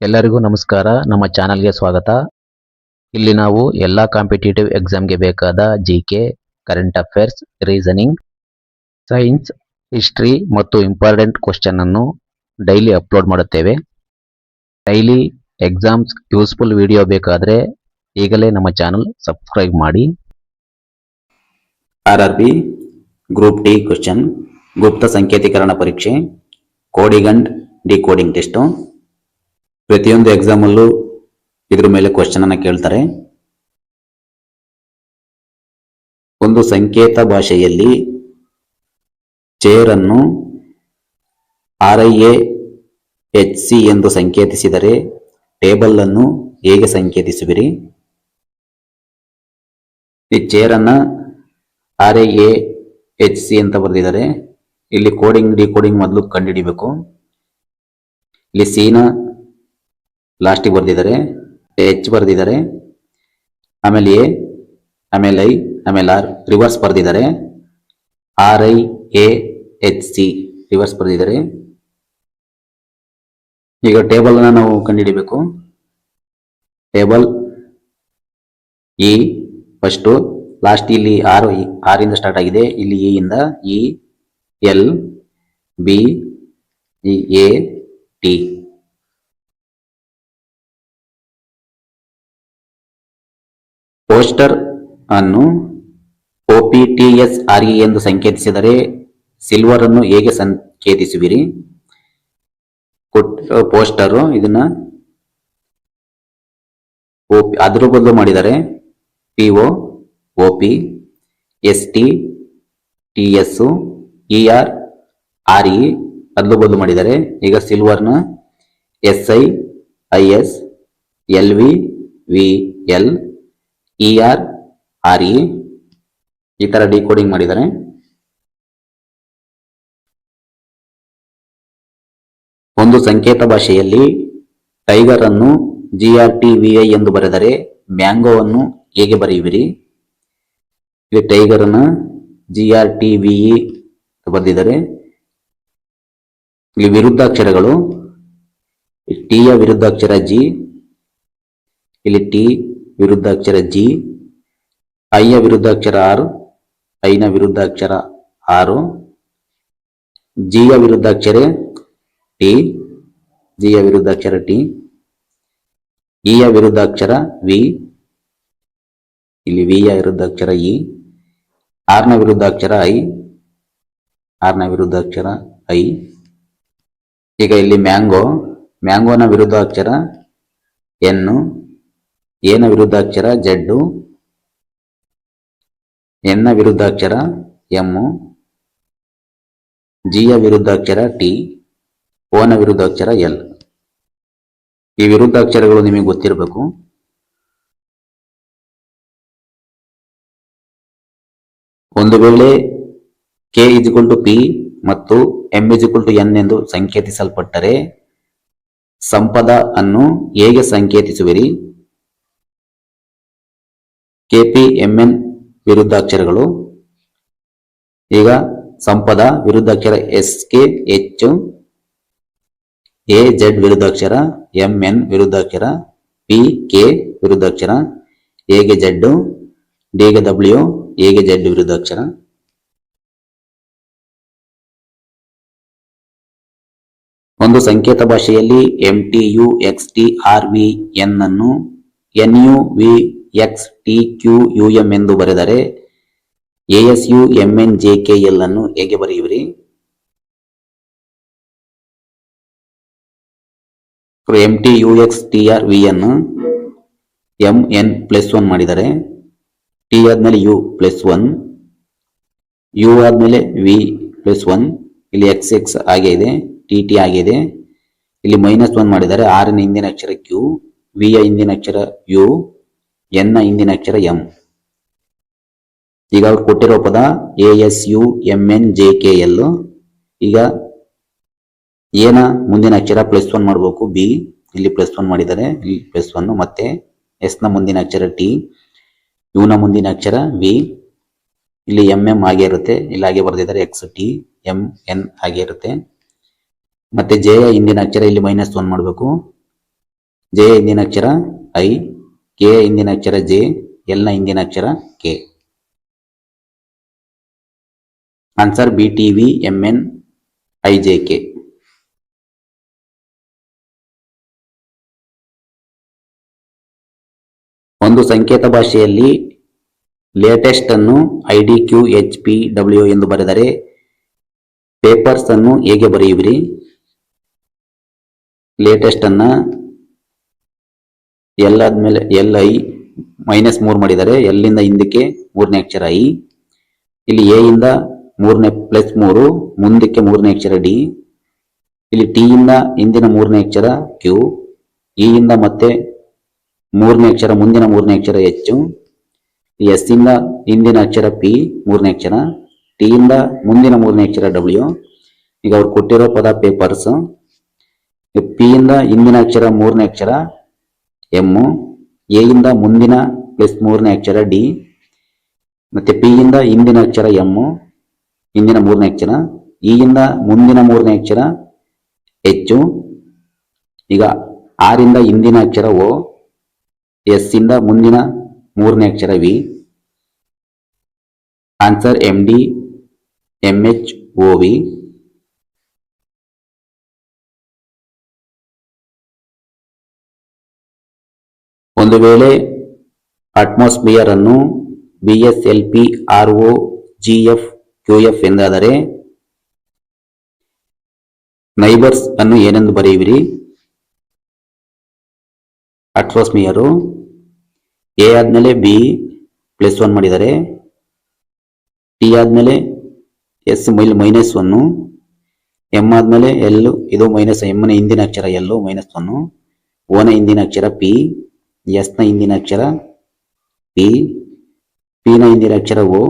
ಎಲ್ಲರಿಗೂ ನಮಸ್ಕಾರ. ನಮ್ಮ ಚಾನಲ್ಗೆ ಸ್ವಾಗತ. ಇಲ್ಲಿ ನಾವು ಎಲ್ಲ ಕಾಂಪಿಟೇಟಿವ್ ಎಕ್ಸಾಮ್ಗೆ ಬೇಕಾದ GK, current affairs, reasoning, science, history ಮತ್ತು ಇಂಪಾರ್ಟೆಂಟ್ ಕ್ವಶನ್ ಅನ್ನು ಡೈಲಿ ಅಪ್ಲೋಡ್ ಮಾಡುತ್ತೇವೆ. ಡೈಲಿ ಎಕ್ಸಾಮ್ಸ್ ಯೂಸ್ಫುಲ್ ವಿಡಿಯೋ ಬೇಕಾದರೆ ಈಗಲೇ ನಮ್ಮ ಚಾನಲ್ ಸಬ್ಸ್ಕ್ರೈಬ್ ಮಾಡಿ. RRB ಗ್ರೂಪ್ ಡಿ ಕ್ವಶನ್, ಗುಪ್ತ ಸಂಕೇತೀಕರಣ ಪರೀಕ್ಷೆ, ಕೋಡಿಂಗ್ ಅಂಡ್ ಡಿಕೋಡಿಂಗ್ ಟೆಸ್ಟ್. ಪ್ರತಿಯೊಂದು ಎಕ್ಸಾಮಲ್ಲೂ ಇದ್ರ ಮೇಲೆ ಕ್ವಶನ್ ಅನ್ನ ಕೇಳ್ತಾರೆ. ಒಂದು ಸಂಕೇತ ಭಾಷೆಯಲ್ಲಿ ಚೇರ್ ಅನ್ನು RIAHC ಎಂದು ಸಂಕೇತಿಸಿದರೆ ಟೇಬಲ್ ಅನ್ನು ಹೇಗೆ ಸಂಕೇತಿಸುವಿರಿ? ಈ ಚೇರ್ ಅನ್ನ RIAHC ಅಂತ ಬರೆದಿದ್ದಾರೆ. ಇಲ್ಲಿ ಕೋಡಿಂಗ್ ಡಿಕೋಡಿಂಗ್ ಮೊದಲು ಕಂಡುಹಿಡಿಬೇಕು. ಇಲ್ಲಿ ಸಿನ ಲಾಸ್ಟಿಗೆ ಬರ್ದಿದ್ದಾರೆ, H ಬರ್ದಿದ್ದಾರೆ, ಆಮೇಲೆ ಎ, ಆಮೇಲೆ ಐ, ಆಮೇಲೆ ಆರ್, ರಿವರ್ಸ್ ಬರ್ದಿದ್ದಾರೆ. RIAHC ರಿವರ್ಸ್ ಬರ್ದಿದ್ದಾರೆ. ಈಗ ಟೇಬಲ್ ಅನ್ನ ನಾವು ಕಂಡುಹಿಡಿಬೇಕು. ಟೇಬಲ್ ಇ ಫಸ್ಟ್, ಲಾಸ್ಟ್ ಇಲ್ಲಿ ಆರ್ ಇಂದ ಸ್ಟಾರ್ಟ್ ಆಗಿದೆ. ಇಲ್ಲಿ ಇ ಇಂದ E, L, B, A, T. Poster ಅನ್ನು OPTSRE ಎಂದು ಸಂಕೇತಿಸಿದರೆ ಸಿಲ್ವರ್ ಅನ್ನು ಹೇಗೆ ಸಂಕೇತಿಸುವಿರಿ? ಪೋಸ್ಟರ್ ಇದನ್ನ ಅದರ ಬದಲು ಮಾಡಿದ್ದಾರೆ PO, OP, ST, TS, ER, RE ಅದಲು ಬದಲು ಮಾಡಿದ್ದಾರೆ. ಈಗ ಸಿಲ್ವರ್ನ SI, IS, LV, VL, ER, RE ಈ ತರ ಡಿಕೋಡಿಂಗ್ ಮಾಡಿದ್ದಾರೆ. ಒಂದು ಸಂಕೇತ ಭಾಷೆಯಲ್ಲಿ ಟೈಗರ್ ಅನ್ನು GRTVI ಎಂದು ಬರೆದರೆ ಮ್ಯಾಂಗೋವನ್ನು ಹೇಗೆ ಬರೆಯುವಿರಿ? ಇಲ್ಲಿ ಟೈಗರ್ ಅನ್ನ GRTVE ಬರೆದಿದ್ದಾರೆ. ಇಲ್ಲಿ ವಿರುದ್ಧಾಕ್ಷರಗಳು, ಟಿ ಯ ವಿರುದ್ಧಾಕ್ಷರ G, ಇಲ್ಲಿ ಟಿ ವಿರುದ್ಧಾಕ್ಷರ G, ಐ ಯ ವಿರುದ್ಧಾಕ್ಷರ R, ಐ ನ ವಿರುದ್ಧಾಕ್ಷರ R, G ಯ ವಿರುದ್ಧಾಕ್ಷರ T, G ಯ ವಿರುದ್ಧಾಕ್ಷರ T, E ಯ ವಿರುದ್ಧಾಕ್ಷರ V, ಇಲ್ಲಿ V ಯ ವಿರುದ್ಧಾಕ್ಷರ E, R ನ ವಿರುದ್ಧಾಕ್ಷರ I, R ನ ವಿರುದ್ಧಾಕ್ಷರ I. ಈಗ ಇಲ್ಲಿ ಮ್ಯಾಂಗೋನ ವಿರುದ್ಧಾಕ್ಷರ N, ಎ ನ ವಿರುದ್ಧಾಕ್ಷರ Z, ಎನ್ ನ ವಿರುದ್ಧಾಕ್ಷರ M, G ಯ ವಿರುದ್ಧಾಕ್ಷರ T, O ನ ವಿರುದ್ಧಾಕ್ಷರ L. ಈ ವಿರುದ್ಧಾಕ್ಷರಗಳು ನಿಮಗೆ ಗೊತ್ತಿರಬೇಕು. ಒಂದು ವೇಳೆ K = P ಮತ್ತು M = N ಎಂದು ಸಂಕೇತಿಸಲ್ಪಟ್ಟರೆ ಸಂಪದ ಅನ್ನು ಹೇಗೆ ಸಂಕೇತಿಸುವಿರಿ? KP MN ವಿರುದ್ಧಾಕ್ಷರಗಳು. ಈಗ ಸಂಪದ ವಿರುದ್ಧಾಕ್ಷರ SK H, AZ ವಿರುದ್ಧಾಕ್ಷರ, MN ವಿರುದ್ಧಾಕ್ಷರ, PK ವಿರುದ್ಧಾಕ್ಷರ, A ಗೆ Z, D ಗೆ W, A ಗೆ Z ವಿರುದ್ಧಾಕ್ಷರ. ಒಂದು ಸಂಕೇತ ಭಾಷೆಯಲ್ಲಿ MTUXTRVN ಅನ್ನು NUVXTQUM ಎಂದು ಬರೆದರೆ ASUMNJKL ಅನ್ನು ಹೇಗೆ ಬರೆಯುವಿರಿ? MTUXTRV ಅನ್ನು MN+1 ಮಾಡಿದರೆ, T ಆದ್ಮೇಲೆ U+1, U ಆದ್ಮೇಲೆ V+1, ಇಲ್ಲಿ XX ಹಾಗೆ ಇದೆ, TT ಆಗಿದೆ. ಇಲ್ಲಿ -1 ಮಾಡಿದರೆ, R ನ ಹಿಂದಿನ ಅಕ್ಷರ Q, V ಯ ಹಿಂದಿನ ಅಕ್ಷರ U, N ನ ಹಿಂದಿನ ಅಕ್ಷರ M. ಈಗ ಅವ್ರು ಕೊಟ್ಟಿರೋ ಪದ ASUMNJKL. ಈಗ ಎ ನ ಮುಂದಿನ ಅಕ್ಷರ +1 ಮಾಡಬೇಕು, B, ಇಲ್ಲಿ +1 ಮಾಡಿದ್ದಾರೆ, ಇಲ್ಲಿ +1, ಮತ್ತೆ S ನ ಮುಂದಿನ ಅಕ್ಷರ T, U ನ ಮುಂದಿನ ಅಕ್ಷರ V, ಇಲ್ಲಿ MM ಹಾಗೆ ಇರುತ್ತೆ, ಇಲ್ಲಿ ಹಾಗೆ ಬರೆದಿದ್ದಾರೆ XT, MN ಹಾಗೆ ಇರುತ್ತೆ. ಮತ್ತೆ J ಯ ಹಿಂದಿನ ಅಕ್ಷರ ಇಲ್ಲಿ -1 ಮಾಡಬೇಕು, ಜೆ ಹಿಂದಿನ ಅಕ್ಷರ ಐ, ಕೆ ಹಿಂದಿನ ಅಕ್ಷರ ಜೆ, ಎಲ್ ನ ಹಿಂದಿನ ಅಕ್ಷರ ಕೆ. Answer BTVMNIJK. ಒಂದು ಸಂಕೇತ ಭಾಷೆಯಲ್ಲಿ ಲೇಟೆಸ್ಟ್ ಅನ್ನು IDQHPW ಎಂದು ಬರೆದರೆ ಪೇಪರ್ಸ್ ಅನ್ನು ಹೇಗೆ ಬರೆಯುವಿರಿ? ಲೇಟೆಸ್ಟ್ ಅನ್ನ ಎಲ್ ಆದ್ಮೇಲೆ LI -3 ಮಾಡಿದರೆ ಎಲ್ಲಿಂದ ಹಿಂದಕ್ಕೆ ಮೂರನೇ ಅಕ್ಷರ ಐ, ಇಲ್ಲಿ ಎ ಇಂದ +3 ಮುಂದಕ್ಕೆ ಮೂರನೇ ಅಕ್ಷರ ಡಿ, ಇಲ್ಲಿ ಟಿ ಇಂದ ಹಿಂದಿನ ಮೂರನೇ ಅಕ್ಷರ ಕ್ಯೂ, ಇ ಇಂದ ಮತ್ತೆ ಮೂರನೇ ಅಕ್ಷರ ಮುಂದಿನ ಮೂರನೇ ಅಕ್ಷರ ಎಚ್, ಎಸ್ ಇಂದ ಹಿಂದಿನ ಅಕ್ಷರ ಪಿ ಮೂರನೇ ಅಕ್ಷರ, ಟಿ ಇಂದ ಮುಂದಿನ ಮೂರನೇ ಅಕ್ಷರ ಡಬ್ಲ್ಯೂ. ಈಗ ಅವ್ರು ಕೊಟ್ಟಿರೋ ಪದ ಪೇಪರ್ಸ್. ಪಿ ಇಂದ ಹಿಂದಿನ ಅಕ್ಷರ ಮೂರನೇ ಅಕ್ಷರ ಎಂ, ಎ ಇಂದ ಮುಂದಿನ +3ನೇ ಅಕ್ಷರ ಡಿ, ಮತ್ತೆ ಪಿ ಇಂದ ಹಿಂದಿನ ಅಕ್ಷರ ಎಂ ಹಿಂದಿನ ಮೂರನೇ ಅಕ್ಷರ, ಇ ಇಂದ ಮುಂದಿನ ಮೂರನೇ ಅಕ್ಷರ ಎಚ್, ಈಗ ಆರ್ ಇಂದ ಹಿಂದಿನ ಅಕ್ಷರ ಓ, ಎಸ್ ಇಂದ ಮುಂದಿನ ಮೂರನೇ ಅಕ್ಷರ ವಿ. Answer MDMHOV. ಒಂದು ವೇಳೆ ಅಟ್ಮಾಸ್ಫಿಯರ್ ಅನ್ನು BSLP RO GF QF ಎಂದಾದರೆ ನೈಬರ್ಸ್ ಅನ್ನು ಏನೆಂದು ಬರೆಯುವಿರಿ? ಅಟ್ಮಾಸ್ಫಿಯರು ಎ ಆದ್ಮೇಲೆ ಬಿ +1 ಮಾಡಿದರೆ, ಟಿ ಆದ್ಮೇಲೆ ಎಸ್ -1, ಎಂ ಆದ್ಮೇಲೆ ಎಲ್, ಇದು ಎಂ ನ ಹಿಂದಿನ ಅಕ್ಷರ ಎಲ್ -1, ಓ ನ ಹಿಂದಿನ ಅಕ್ಷರ ಪಿ, ಎಸ್ ನ ಹಿಂದಿನ ಅಕ್ಷರ ಪಿ, ಪಿ ನ ಹಿಂದಿನ ಅಕ್ಷರ ಓ,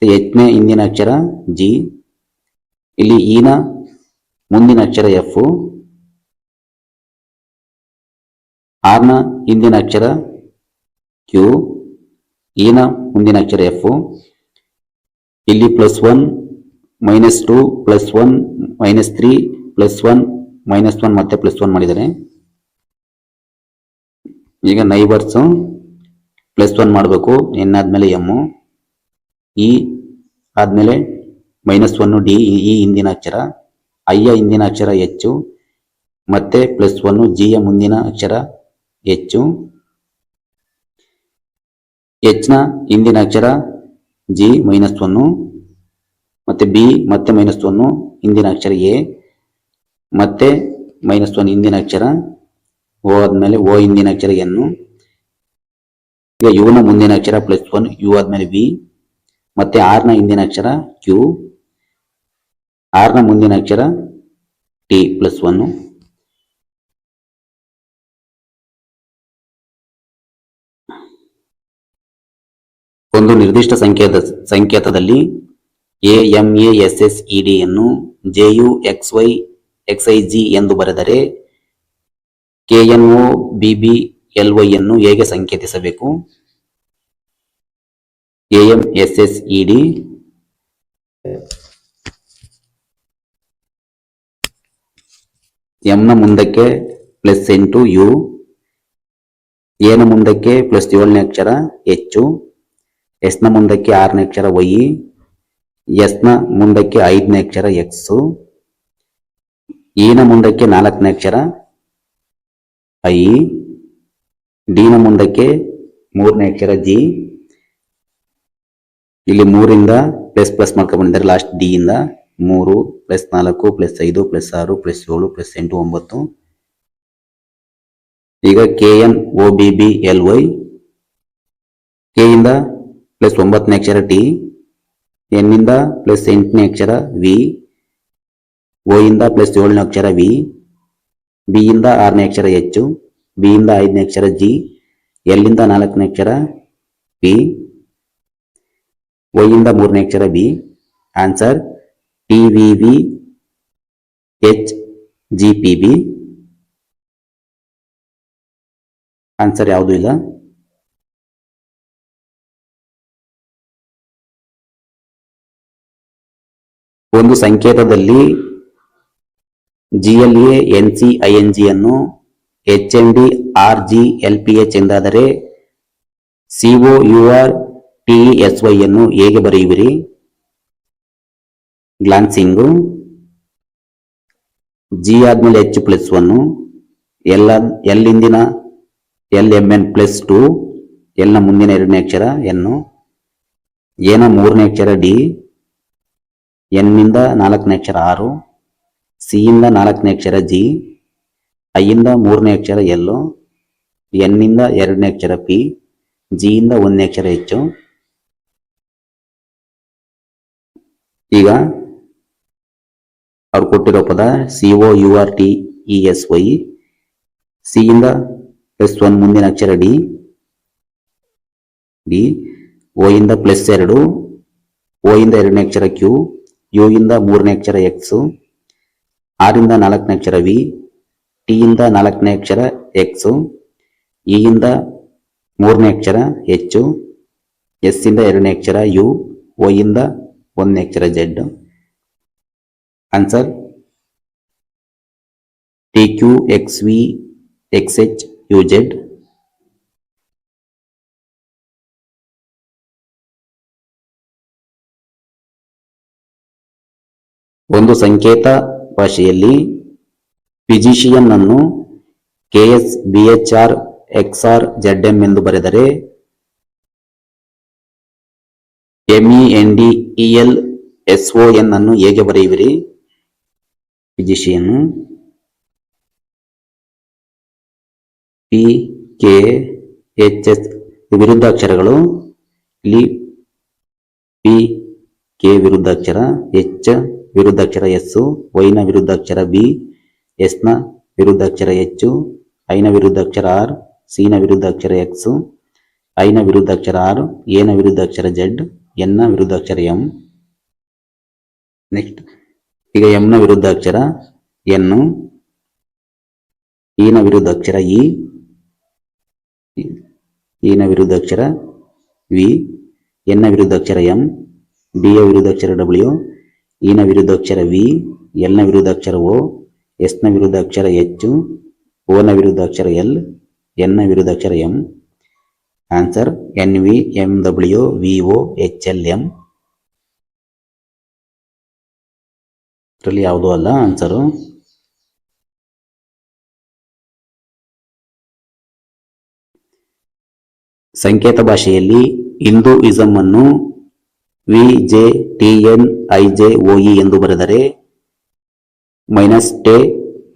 ಎಚ್ ನ ಹಿಂದಿನ ಅಕ್ಷರ ಜಿ, ಇಲ್ಲಿ ಇ ನ ಮುಂದಿನ ಅಕ್ಷರ ಎಫ್, ಆರ್ ನ ಹಿಂದಿನ ಅಕ್ಷರ ಕ್ಯೂ, ಇ ನ ಮುಂದಿನ ಅಕ್ಷರ ಎಫ್, ಇಲ್ಲಿ +1 -2 +1 -3 +1 -1 ಮತ್ತೆ +1 ಮಾಡಿದರೆ, ಈಗ ನೈಬರ್ಸ್ +1 ಮಾಡಬೇಕು. ಎನ್ ಆದ್ಮೇಲೆ ಎಮ್, ಇ ಆದ್ಮೇಲೆ -1 ಡಿ, ಇ ಹಿಂದಿನ ಅಕ್ಷರ, ಐ ಯ ಹಿಂದಿನ ಅಕ್ಷರ ಎಚ್, ಮತ್ತೆ +1 ಜಿ ಯ ಮುಂದಿನ ಅಕ್ಷರ ಎಚ್, ಎಚ್ ನ ಹಿಂದಿನ ಅಕ್ಷರ ಜಿ -1, ಮತ್ತೆ ಬಿ ಮತ್ತೆ -1 ಹಿಂದಿನ ಅಕ್ಷರ ಎ, ಮತ್ತೆ -1 ಹಿಂದಿನ ಅಕ್ಷರ ಓ ಆದ್ಮೇಲೆ ಓ ಹಿಂದಿನ ಅಕ್ಷರ ಎನ್, ಈಗ ಯು ನ ಮುಂದಿನ ಅಕ್ಷರ +1 ಯು ಆದ್ಮೇಲೆ ವಿ, ಮತ್ತೆ ಆರ್ ನ ಹಿಂದಿನ ಅಕ್ಷರ ಕ್ಯೂ, ಆರ್ ನ ಮುಂದಿನ ಅಕ್ಷರ ಟಿ +1. ಒಂದು ನಿರ್ದಿಷ್ಟ ಸಂಕೇತದಲ್ಲಿ AMASSED ಯನ್ನು JUXYXIG ಎಂದು ಬರೆದರೆ KNOBBLY ಯನ್ನು ಹೇಗೆ ಸಂಕೇತಿಸಬೇಕು? AMSSED ಎಂ ನ ಮುಂದಕ್ಕೆ +8 ಯು, ಎ ನ ಮುಂದಕ್ಕೆ +7ನೇ ಅಕ್ಷರ ಎಚ್, ಎಸ್ ನ ಮುಂದಕ್ಕೆ 6ನೇ ಅಕ್ಷರ ವೈ, ಎಸ್ ನ ಮುಂದಕ್ಕೆ 5ನೇ ಅಕ್ಷರ ಎಕ್ಸ್, ಇ ನ ಮುಂದಕ್ಕೆ 4ನೇ ಅಕ್ಷರ ಐ, ಡಿ ನ ಮುಂದಕ್ಕೆ 3ನೇ ಅಕ್ಷರ ಜಿ, ಇಲ್ಲಿ 3ರಿಂದ ++ ಮಾಡ್ಕೊಂಡು ಬಂದಿದ್ದಾರೆ ಲಾಸ್ಟ್ ಡಿ ಇಂದ 3 +4 +5 +6 +7 +8 9. ಈಗ KNOBBLY, ಕೆ ಇಂದ +9ನೇ ಅಕ್ಷರ ಟಿ, ಎನ್ ಇಂದ +8ನೇ ಅಕ್ಷರ ವಿ, ಓ ಇಂದ +7ನೇ ಅಕ್ಷರ ವಿ, ಬಿ ಇಂದ 6ನೇ ಅಕ್ಷರ ಎಚ್, ಬಿ ಇಂದ 5ನೇ ಅಕ್ಷರ ಜಿ, ಎಲ್ ಇಂದ 4ನೇ ಅಕ್ಷರ ಪಿ, ವೈ ಇಂದ 3ನೇ ಅಕ್ಷರ ಬಿ. Answer TVVHGPB. ಆನ್ಸರ್ ಯಾವುದು ಇಲ್ಲ. ಒಂದು ಸಂಕೇತದಲ್ಲಿ GLA NCING ಅನ್ನು HMD RG LPH ಎಂದಾದರೆ COUR TESY ಅನ್ನು ಹೇಗೆ ಬರೆಯುವಿರಿ? ಗ್ಲಾನ್ಸಿಂಗು. G ಆದ್ಮೇಲೆ H ಪ್ಲಸ್ 1, L ಇಂದಿನ LMN ಪ್ಲಸ್ 2, L ನ ಮುಂದಿನ ಎರಡನೇ ಅಕ್ಷರ N, A ನ ಮೂರನೇ ಅಕ್ಷರ D, N ನಿಂದ ನಾಲ್ಕನೇ ಅಕ್ಷರ R, C ಇಂದ ನಾಲ್ಕನೇ ಅಕ್ಷರ G, I ಇಂದ ಮೂರನೇ ಅಕ್ಷರ L, N ಇಂದ ಎರಡನೇ ಅಕ್ಷರ P, G ಇಂದ ಒಂದನೇ ಅಕ್ಷರ H. ಈಗ ಅವ್ರು ಕೊಟ್ಟಿರೋ ಪದ COURTESY, C ಇಂದ ಪ್ಲಸ್ 1 ಮುಂದಿನ ಅಕ್ಷರ D, O ಇಂದ ಪ್ಲಸ್ 2, O ಇಂದ ಎರಡನೇ ಅಕ್ಷರ Q, U ಇಂದ ಮೂರನೇ ಅಕ್ಷರ X, R ಇಂದ ನಾಲ್ಕನೇ ಅಕ್ಷರ V, T ಇಂದ ನಾಲ್ಕನೇ ಅಕ್ಷರ X, E ಇಂದ ಮೂರನೇ ಅಕ್ಷರ H, S ಇಂದ ಎರಡನೇ ಅಕ್ಷರ U, O ಇಂದ ಒಂದನೇ ಅಕ್ಷರ Z. Answer TQ XV XH UZ. ಒಂದು ಸಂಕೇತ ಭಾಷೆಯಲ್ಲಿ ಫಿಸಿಷಿಯನ್ ಅನ್ನು KS BHR XR ZM ಎಂದು ಬರೆದರೆ MENDEL SON ಅನ್ನು ಹೇಗೆ ಬರೆಯುವಿರಿ? Physician PKHS ವಿರುದ್ಧಾಕ್ಷರಗಳು. ಇಲ್ಲಿ PK ವಿರುದ್ಧಾಕ್ಷರ, H ವಿರುದ್ಧಾಕ್ಷರ S, Y ನ ವಿರುದ್ಧಾಕ್ಷರ B, S ನ ವಿರುದ್ಧಾಕ್ಷರ H, I ನ ವಿರುದ್ಧಾಕ್ಷರ R, C ನ ವಿರುದ್ಧಾಕ್ಷರ X, I ನ ವಿರುದ್ಧಾಕ್ಷರ R, A ನ ವಿರುದ್ಧಾಕ್ಷರ Z, N ನ ವಿರುದ್ಧಾಕ್ಷರ M. ನೆಕ್ಸ್ಟ್ ಈಗ M ನ ವಿರುದ್ಧಾಕ್ಷರ N, E ನ ವಿರುದ್ಧಾಕ್ಷರ E, E ನ ವಿರುದ್ಧಾಕ್ಷರ V, N ನ ವಿರುದ್ಧಾಕ್ಷರ M, B ಯ ವಿರುದ್ಧಾಕ್ಷರ W, E ನ ವಿರುದ್ಧಾಕ್ಷರ V, L ನ ವಿರುದ್ಧಾಕ್ಷರ O, S ನ ವಿರುದ್ಧಾಕ್ಷರ H, O ನ ವಿರುದ್ಧಾಕ್ಷರ L, N ನ ವಿರುದ್ಧಾಕ್ಷರ M. Answer NV MW VO HLM. ಇದರಲ್ಲಿ ಯಾವುದೂ ಅಲ್ಲ ಆನ್ಸರು. ಸಂಕೇತ ಭಾಷೆಯಲ್ಲಿ ಹಿಂದೂಯಿಸಂ ಅನ್ನು VJTNIJOE ಎಂದು ಬರೆದರೆ -T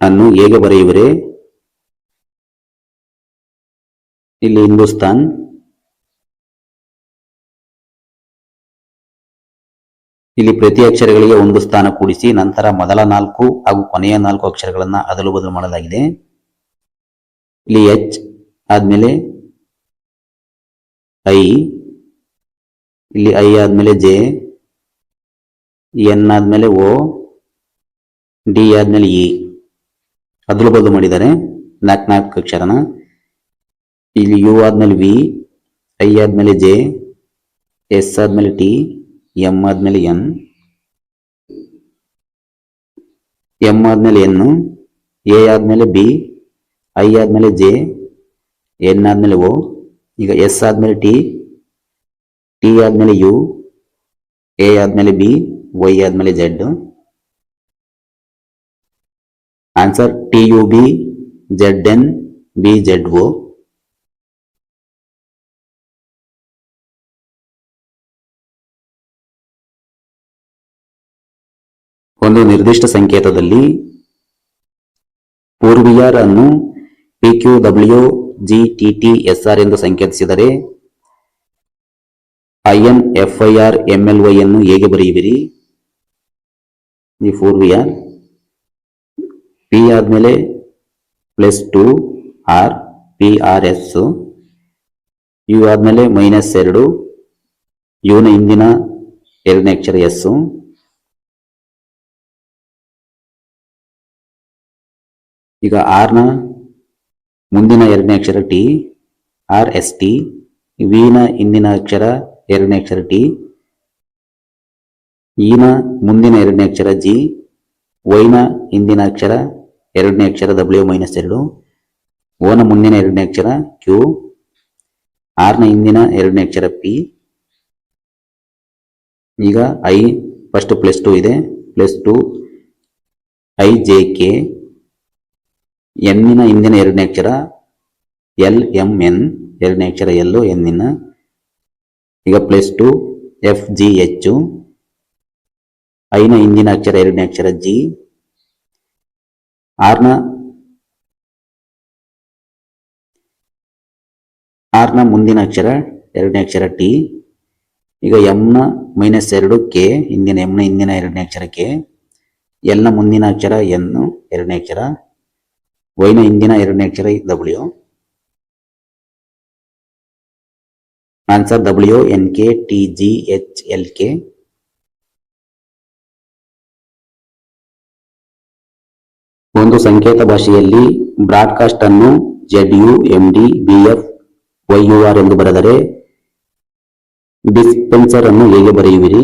ಅನ್ನು ಹೇಗೆ ಬರೆಯುವಿರಿ? ಇಲ್ಲಿ ಹಿಂದೂಸ್ತಾನ್, ಇಲ್ಲಿ ಪ್ರತಿ ಅಕ್ಷರಗಳಿಗೆ ಒಂದು ಸ್ಥಾನ ಕೂಡಿಸಿ ನಂತರ ಮೊದಲ 4 ಹಾಗೂ ಕೊನೆಯ 4 ಅಕ್ಷರಗಳನ್ನ ಅದಲು ಬದಲು ಮಾಡಲಾಗಿದೆ. ಇಲ್ಲಿ H ಆದ್ಮೇಲೆ I, ಇಲ್ಲಿ I ಆದ್ಮೇಲೆ J, N ಆದ್ಮೇಲೆ O, D ಆದ್ಮೇಲೆ E ಅದಲು ಬದಲು ಮಾಡಿದ್ದಾರೆ 4 ಅಕ್ಷರನ. ಇಲ್ಲಿ U ಆದ್ಮೇಲೆ V, I ಆದ್ಮೇಲೆ J, S ಆದ್ಮೇಲೆ T, M ಆದ್ಮೇಲೆ N, M ಆದ್ಮೇಲೆ N, A ಆದ್ಮೇಲೆ B, I ಆದ್ಮೇಲೆ J, N ಆದ್ಮೇಲೆ O. ಈಗ S ಆದ್ಮೇಲೆ T, T ಆದ್ಮೇಲೆ U, A ಆದ್ಮೇಲೆ B, Y ಆದ್ಮೇಲೆ Z. Answer TUB ZN BZO. ಒಂದು ನಿರ್ದಿಷ್ಟ ಸಂಕೇತದಲ್ಲಿ ಪೂರ್ವಿಯರ್ ಅನ್ನು PQWGTTSR ಎಂದು ಸಂಕೇತಿಸಿದರೆ INFIRMLY ಅನ್ನು ಹೇಗೆ ಬರೆಯುವಿರಿ? ಈ ಪೂರ್ವಿಯರ್ P ಆದ್ಮೇಲೆ +2 R PRS, U ಆದ್ಮೇಲೆ -2, U ನ ಹಿಂದಿನ ಎರಡನೇ ಅಕ್ಷರ S, ಈಗ R ನ ಮುಂದಿನ ಎರಡನೇ ಅಕ್ಷರ T RST, V ನ ಹಿಂದಿನ ಅಕ್ಷರ ಎರಡನೇ ಅಕ್ಷರ T, E ನ ಮುಂದಿನ ಎರಡನೇ ಅಕ್ಷರ G, Y ನ ಹಿಂದಿನ ಅಕ್ಷರ ಎರಡನೇ ಅಕ್ಷರ W-2, ಓನ ಮುಂದಿನ ಎರಡನೇ ಅಕ್ಷರ ಕ್ಯೂ, ಆರ್ನ ಹಿಂದಿನ ಎರಡನೇ ಅಕ್ಷರ ಪಿ. ಈಗ ಐ ಫಸ್ಟ್ +2 ಇದೆ, +2 ಐ ಜೆ ಕೆ. ಎನ್ನಿನ ಹಿಂದಿನ ಎರಡನೇ ಅಕ್ಷರ ಎಲ್ ಎಂ ಎನ್, ಎರಡನೇ ಅಕ್ಷರ ಎಲ್ಲು ಎನ್ನಿನ. ಈಗ +2 ಎಫ್ ಜಿ ಎಚ್. ಐನ ಹಿಂದಿನ ಅಕ್ಷರ ಎರಡನೇ ಅಕ್ಷರ ಜಿ. ಆರ್ನ ಮುಂದಿನ ಅಕ್ಷರ ಎರಡನೇ ಅಕ್ಷರ ಟಿ. ಈಗ ಎಂನ -2 ಕೆ, ಎಂನ ಹಿಂದಿನ ಎರಡನೇ ಅಕ್ಷರ ಕೆ. ಎಲ್ನ ಮುಂದಿನ ಅಕ್ಷರ ಎನ್, ಎರಡನೇ ಅಕ್ಷರ. ವೈನ ಹಿಂದಿನ ಎರಡನೇ ಅಕ್ಷರ ಡಬ್ಲ್ಯೂ. Answer WNKTGHLK. ಒಂದು ಸಂಕೇತ ಭಾಷೆಯಲ್ಲಿ ಬ್ರಾಡ್ಕಾಸ್ಟ್ ಅನ್ನು ZUMD BF YUR ಎಂದು ಬರೆದರೆ ಡಿಸ್ಪೆನ್ಸರ್ ಅನ್ನು ಹೇಗೆ ಬರೆಯುವಿರಿ?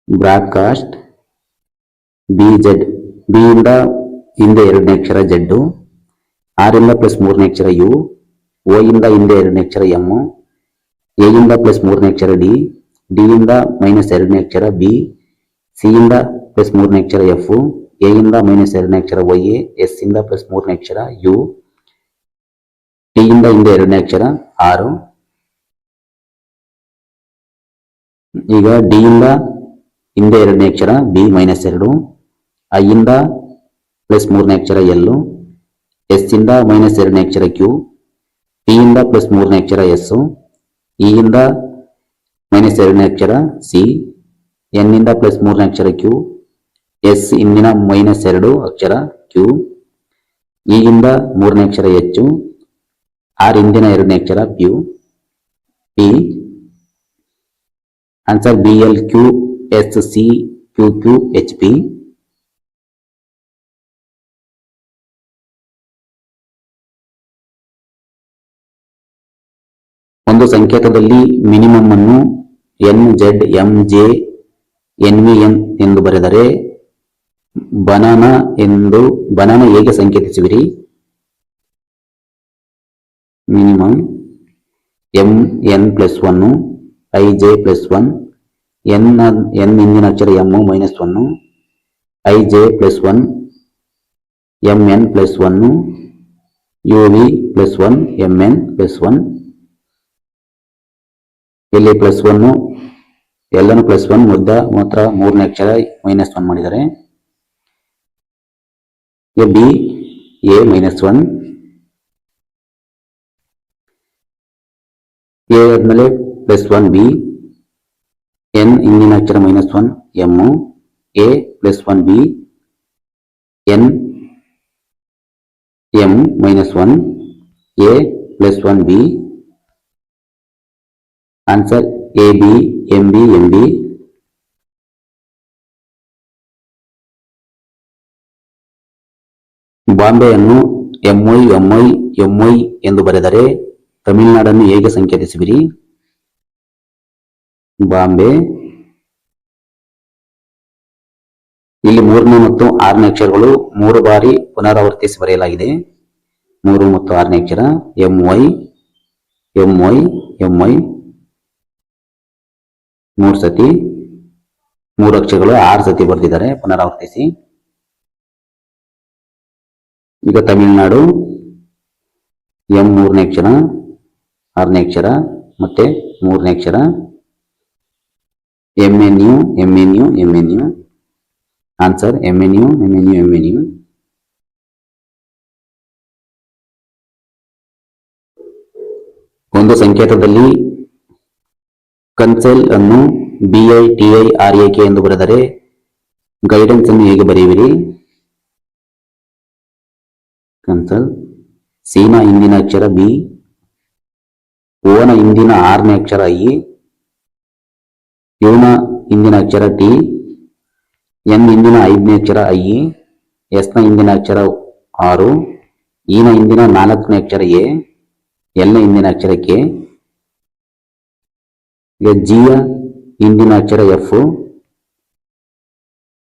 ಬ್ರಾಡ್ಕಾಸ್ಟ್ BZ, ಬಿ ಇಂದ ಹಿಂದೆ ಎರಡನೇ ಅಕ್ಷರ Z, ಆರ್ ಇಂದ +3ನೇ ಅಕ್ಷರ ಯು, ಓ ಇಂದ ಹಿಂದೆ ಎರಡನೇ ಅಕ್ಷರ ಎಂ, ಎ ಇಂದ +3ನೇ ಅಕ್ಷರ ಡಿ, ಡಿ ಇಂದ -2ನೇ ಅಕ್ಷರ ಬಿ, ಸಿ ಇಂದ +3ನೇ ಅಕ್ಷರ ಎಫ್, ಎ ಇಂದ -2ನೇ ಅಕ್ಷರ ವೈ, ಎಸ್ ಇಂದ +3ನೇ ಅಕ್ಷರ ಯು, ಟಿ ಇಂದ ಹಿಂದೆ ಎರಡನೇ ಅಕ್ಷರ ಆರ್. ಈಗ ಡಿ ಇಂದ ಹಿಂದೆ ಎರಡನೇ ಅಕ್ಷರ ಬಿ -2, ಐ ಇಂದ +3ನೇ ಅಕ್ಷರ ಎಲ್, ಎಸ್ ಇಂದ -2ನೇ ಅಕ್ಷರ ಕ್ಯೂ, ಟಿ ಇಂದ +3ನೇ ಅಕ್ಷರ ಎಸ್, ಇ ಇಂದ -2ನೇ ಅಕ್ಷರ ಸಿ, ಎನ್ ಇಂದ +3ನೇ ಅಕ್ಷರ ಕ್ಯೂ, ಎಸ್ ಇಂದಿನ -2 ಅಕ್ಷರ ಕ್ಯೂ, ಇ ಇಂದ 3ನೇ ಅಕ್ಷರ ಎಚ್, ಆರ್ ಇಂದಿನ ಎರಡನೇ ಅಕ್ಷರ ಪಿ. Answer BLQSCQQHP. ಒಂದು ಸಂಕೇತದಲ್ಲಿ ಮಿನಿಮಮ್ ಅನ್ನು NZMJNVN ಎಂದು ಬರೆದರೆ ಬನಾನಾ ಹೇಗೆ ಸಂಕೇತಿಸುವಿರಿ? ಮಿನಿಮಮ್ MN+1, IJ+1, N ಹಿಂದಿನ ಅಕ್ಷರ M -1, IJ+1, MN+1, UV+1, MN+1. ಇಲ್ಲಿ +1 ಎಲ್ಲನೂ +1, ಮಾತ್ರ 3ನೇ ಅಕ್ಷರ -1 ಮಾಡಿದ್ದಾರೆ. ಬಿ ಎ -1, ಎ ಆದ್ಮೇಲೆ +1 ಬಿ, ಎನ್ ಹಿಂದಿನ ಅಕ್ಷರ -1 M, A +1 B, N M -1, A +1 B. Answer AB MB MB. ಬಾಂಬೆಯನ್ನು MY ಎಂದು ಬರೆದರೆ ತಮಿಳುನಾಡನ್ನು ಹೇಗೆ ಸಂಕೇತಿಸುವಿರಿ? ಬಾಂಬೆ. ಇಲ್ಲಿ 3ನೇ ಮತ್ತು 6ನೇ ಅಕ್ಷರಗಳು 3 ಬಾರಿ ಪುನರಾವರ್ತಿಸಿ ಬರೆಯಲಾಗಿದೆ. 3 ಮತ್ತು 6ನೇ ಅಕ್ಷರ MY 3 ಸತಿ, 3 ಅಕ್ಷರಗಳು 6 ಸತಿ ಬರೆದಿದ್ದಾರೆ ಪುನರಾವರ್ತಿಸಿ. ಈಗ ತಮಿಳುನಾಡು M 3ನೇ ಅಕ್ಷರ, 6ನೇ ಅಕ್ಷರ ಮತ್ತೆ 3ನೇ ಅಕ್ಷರ MNU. Answer MNU. ಒಂದು ಸಂಕೇತದಲ್ಲಿ ಕನ್ಸೆಲ್ ಅನ್ನು BITIRAK ಎಂದು ಬರೆದರೆ ಗೈಡೆನ್ಸ್ ಅನ್ನು ಹೇಗೆ ಬರೆಯುವಿರಿ? ಕನ್ಸಲ್ ಸಿನ ಹಿಂದಿನ ಅಕ್ಷರ ಬಿ, ಓನ ಹಿಂದಿನ 6ನೇ ಅಕ್ಷರ ಐ, ಯುನ ಹಿಂದಿನ ಅಕ್ಷರ ಟಿ, ಎನ್ ಹಿಂದಿನ 5ನೇ ಅಕ್ಷರ ಐ, ಎಸ್ ನ ಹಿಂದಿನ ಅಕ್ಷರ 6, ಇನ ಹಿಂದಿನ 4ನೇ ಅಕ್ಷರ ಎ, ಎಲ್ ನ ಹಿಂದಿನ ಅಕ್ಷರ ಕೆ. ಈಗ ಜಿಯ ಹಿಂದಿನ ಅಕ್ಷರ ಎಫ್,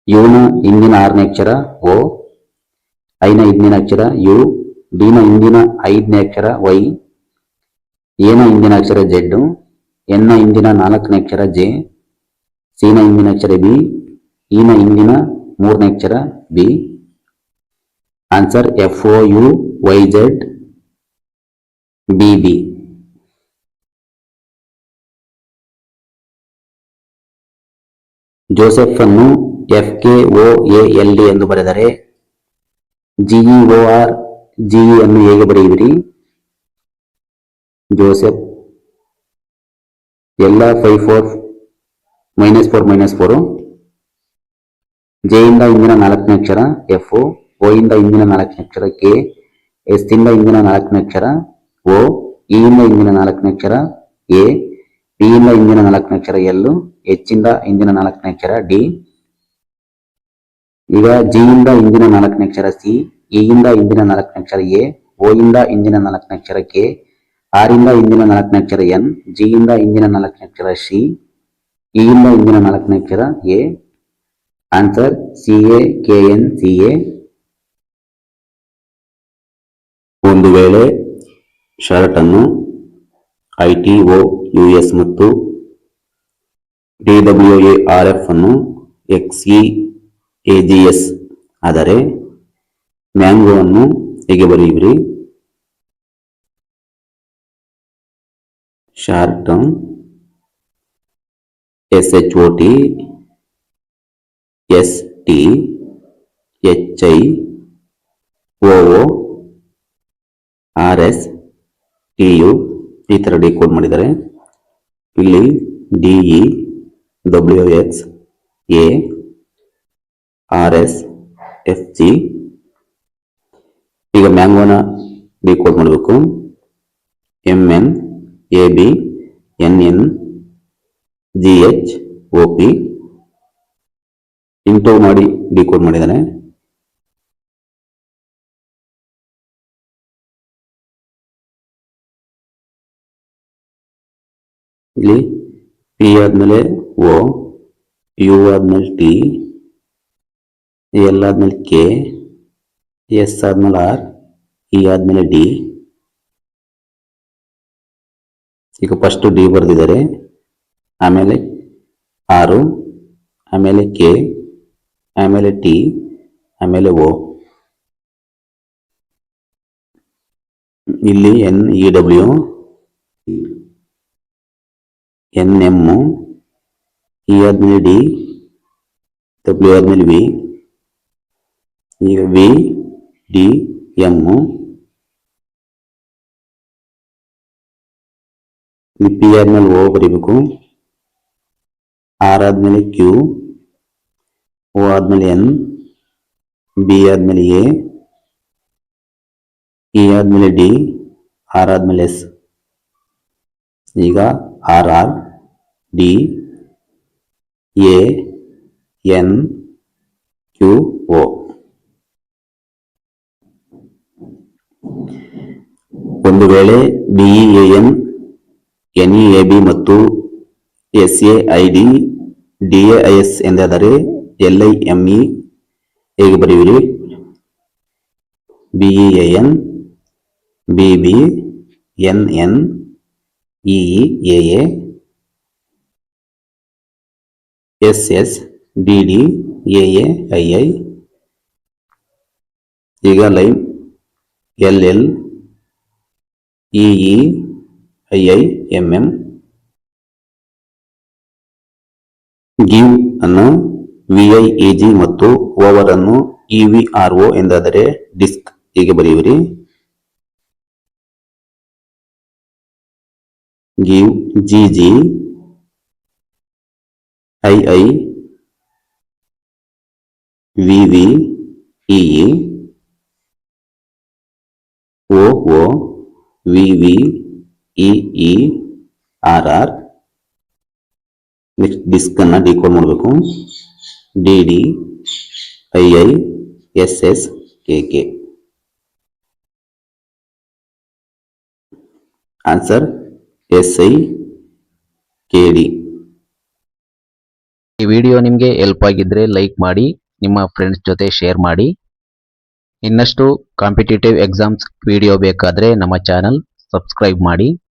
ಯುನ ಹಿಂದಿನ 6ನೇ ಅಕ್ಷರ ಓ, ಐನ ಹಿಂದಿನ ಅಕ್ಷರ ಯು, ಡಿ ನ ಹಿಂದಿನ 5ನೇ ಅಕ್ಷರ ವೈ, ಎ ನ ಹಿಂದಿನ ಅಕ್ಷರ ಜೆಡ್, ಎನ್ ನ ಹಿಂದಿನ 4ನೇ ಅಕ್ಷರ ಜೆ, ಸಿ ನ ಹಿಂದಿನ ಅಕ್ಷರ ಬಿ, ಇ ನ ಹಿಂದಿನ 3ನೇ ಅಕ್ಷರ B. Answer FOUYZ BB. Joseph ಅನ್ನು FKOALD ಎಂದು ಬರೆದರೆ GEORGE ಅನ್ನು ಹೇಗೆ ಬರೆಯುವಿರಿ? ಜೋಸೆಫ್ ಎಲ್ಲ 5 4 -4 ಜೆ ಇಂದ ಹಿಂದಿನ 4ನೇ ಅಕ್ಷರ ಎಫ್, ಓ ಇಂದ ಹಿಂದಿನ 4ನೇ ಅಕ್ಷರ ಕೆ, ಎಸ್ ಇಂದ ಹಿಂದಿನ 4ನೇ ಅಕ್ಷರ ಓ, ಇ ಇಂದ ಹಿಂದಿನ 4ನೇ ಅಕ್ಷರ ಎ, ಪಿ ಇಂದ ಹಿಂದಿನ 4ನೇ ಅಕ್ಷರ ಎಲ್, ಎಚ್ ಇಂದ ಹಿಂದಿನ 4ನೇ ಅಕ್ಷರ ಡಿ. ಈಗ ಜಿ ಇಂದ ಹಿಂದಿನ 4ನೇ ಅಕ್ಷರ ಸಿ, ಇ ಇಂದ ಹಿಂದಿನ 4ನೇ ಅಕ್ಷರ ಎ, ಓ ಇಂದ ಹಿಂದಿನ 4ನೇ ಅಕ್ಷರ ಕೆ, ಆರ್ ಇಂದ ಹಿಂದಿನ 4ನೇ ಅಕ್ಷರ ಎನ್, ಜಿ ಇಂದ ಹಿಂದಿನ 4ನೇ ಅಕ್ಷರ ಸಿ, ಇ ಇಂದ ಹಿಂದಿನ 4ನೇ ಅಕ್ಷರ ಎ. Answer CAKNCA. ಒಂದು ವೇಳೆ ಶರ್ಟ್ ಅನ್ನು ITOUS ಮತ್ತು DWARF ಅನ್ನು XEAGS ಆದರೆ ಮ್ಯಾಂಗೋ ಅನ್ನು ಹೇಗೆ ಬರೆಯುವಿರಿ? ಶಾರ್ಟ್ SHOT STHIOORSTU ಈ ತರ ಡಿಕೋಡ್ ಮಾಡಿದ್ದಾರೆ. ಇಲ್ಲಿ DEWXARSFG. ಈಗ ಮ್ಯಾಂಗೋನ ಡಿಕೋಡ್ ಮಾಡಬೇಕು. MNABNNGHOP ಇಂಟು ಮಾಡಿ ಡಿಕೋಡ್ ಮಾಡಿದ್ದಾನೆ. ಇಲ್ಲಿ ಪಿ ಆದ್ಮೇಲೆ ಓ, ಯು ಆದ್ಮೇಲೆ ಟಿ, ಎಲ್ ಆದ್ಮೇಲೆ ಕೆ, ಎಸ್ ಆದ್ಮೇಲೆ ಆರ್, ಇ ಆದ್ಮೇಲೆ ಡಿ. ಈಗ ಫಸ್ಟ್ ಡಿ ಬರೆದಿದ್ದಾರೆ, ಆಮೇಲೆ ಆರು, ಆಮೇಲೆ ಕೆ, ಆಮೇಲೆ ಟಿ, ಆಮೇಲೆ ಓ. ಇಲ್ಲಿ NEW, NM, ಇ ಆದ್ಮೇಲೆ ಡಿ, ಡಬ್ಲ್ಯೂ ಆದ್ಮೇಲೆ ವಿ, ಈಗ ವಿ ಡಿ ಎಂ, ಪಿ ಆದ್ಮೇಲೆ ಓ ಬರೀಬೇಕು, ಆರ್ ಆದ್ಮೇಲೆ ಕ್ಯೂ, ಓ ಆದ್ಮೇಲೆ ಎನ್, ಬಿ ಆದ್ಮೇಲೆ ಎ, ಇ ಆದ್ಮೇಲೆ ಡಿ, ಆರ್ ಆದ್ಮೇಲೆ ಎಸ್. ಈಗ R R, D, A, N, Q, O. ಒಂದು ವೇಳೆ BEAN, NEAB ಮತ್ತು SAID DAIS ಎಂದಾದರೆ LIME ಹೇಗೆ ಬರೆಯುವಿರಿ? BEAN, BB, NN, EEAA, SS, DD, AAII. ಈಗ line LL, EE, IIMM. Give ಅನ್ನು VIEG ಮತ್ತು ಓವರ್ ಅನ್ನು EVRO ಎಂದಾದರೆ ಡಿಸ್ಕ್ ಹೇಗೆ ಬರೆಯುವಿರಿ? Give GG, II, VV, EE, OO, VV, EE, RR. Next disk ಅನ್ನ ಡಿಕೋಡ್ ಮಾಡಬೇಕು. DD, II, SS, KK. Answer SIKD. ಈ ವಿಡಿಯೋ ನಿಮಗೆ ಹೆಲ್ಪ್ ಆಗಿದ್ರೆ ಲೈಕ್ ಮಾಡಿ, ನಿಮ್ಮ ಫ್ರೆಂಡ್ಸ್ ಜೊತೆ ಶೇರ್ ಮಾಡಿ. ಇನ್ನಷ್ಟು ಕಾಂಪಿಟೇಟಿವ್ ಎಕ್ಸಾಮ್ಸ್ ವಿಡಿಯೋ ಬೇಕಾದರೆ ನಮ್ಮ ಚಾನಲ್ ಸಬ್ಸ್ಕ್ರೈಬ್ ಮಾಡಿ.